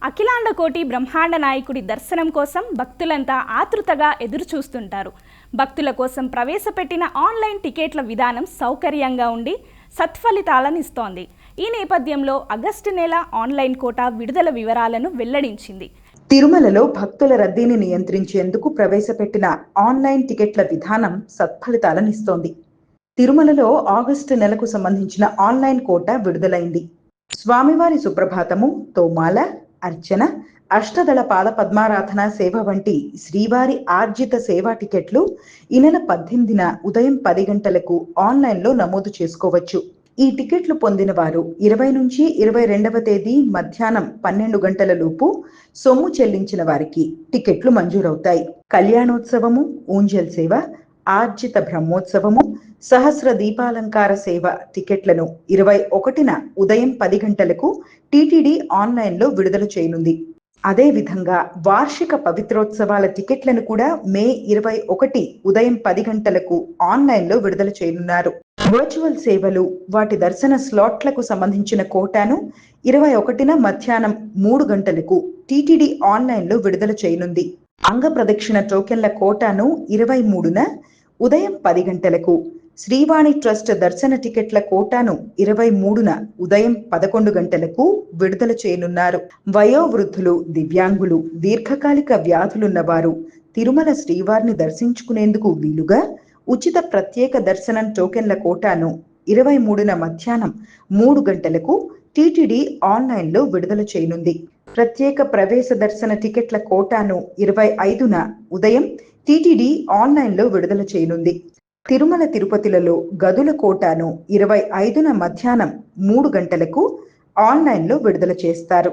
అఖిలాండ కోటి బ్రహ్మాండ నాయకుడి దర్శనం కోసం భక్తులంతా ఆతృతగా ఎదురుచూస్తుంటారు. భక్తుల కోసం ప్రవేశపెట్టిన ఆన్లైన్ టికెట్ల విధానం సౌకర్యంగా ఉండి సత్ఫలితాలను ఇస్తోంది. ఈ నేపథ్యంలో ఆగస్టు నెల ఆన్లైన్ కోటా విడుదల వివరాలను వెల్లడించింది. తిరుమలలో భక్తుల రద్దీని నియంత్రించేందుకు ప్రవేశపెట్టిన ఆన్లైన్ టికెట్ల విధానం సత్ఫలితాలను ఇస్తోంది. తిరుమలలో ఆగస్టు నెలకు సంబంధించిన ఆన్లైన్ కోటా విడుదలైంది. స్వామివారి సుప్రభాతము, తోమాల, అర్చన, అష్టదళ పాద పద్మారాధన సేవ వంటి శ్రీవారి ఆర్జిత సేవా టికెట్లు ఈ నెల 18న ఉదయం 10 గంటలకు ఆన్లైన్లో నమోదు చేసుకోవచ్చు. ఈ టికెట్లు పొందిన వారు 20 నుంచి 22వ తేదీ మధ్యాహ్నం 12 గంటల లోపు సొమ్ము చెల్లించిన వారికి టికెట్లు మంజూరవుతాయి. కళ్యాణోత్సవము, ఊంజల్ సేవ, ఆర్జిత బ్రహ్మోత్సవము, సహస్ర దీపాలంకార సేవ టికెట్లను 21న ఉదయం 10 గంటలకు టీటీడీ ఆన్లైన్లో విడుదల చేయనుంది. అదేవిధంగా వార్షిక పవిత్రోత్సవాల టికెట్లను కూడా మే 21 ఉదయం 10 గంటలకు ఆన్లైన్లో విడుదల చేయనున్నారు. వర్చువల్ సేవలు, వాటి దర్శన స్లాట్లకు సంబంధించిన కోటాను 21న మధ్యాహ్నం 3 గంటలకు టీటీడీ ఆన్లైన్లో విడుదల చేయనుంది. అంగ ప్రదక్షిణ టోకెన్ల కోటాను 23న ఉదయం 10 గంటలకు, శ్రీవాణి ట్రస్ట్ దర్శన టికెట్ల కోటాను 23న ఉదయం 11 గంటలకు విడుదల చేయనున్నారు. వయోవృద్ధులు, దివ్యాంగులు, దీర్ఘకాలిక వ్యాధులున్న వారు తిరుమల శ్రీవారిని దర్శించుకునేందుకు వీలుగా ఉచిత ప్రత్యేక దర్శనం టోకెన్ల కోటాను 23న మధ్యాహ్నం 3 గంటలకు టీటీడీ ఆన్లైన్లో విడుదల చేయనుంది. ప్రత్యేక ప్రవేశ దర్శన టికెట్ల కోటాను 25న ఉదయం టీటీడీ ఆన్లైన్లో విడుదల చేయనుంది. తిరుమల తిరుపతిలలో గదుల కోటాను 25న మధ్యాహ్నం 3 గంటలకు ఆన్లైన్లో విడుదల చేస్తారు.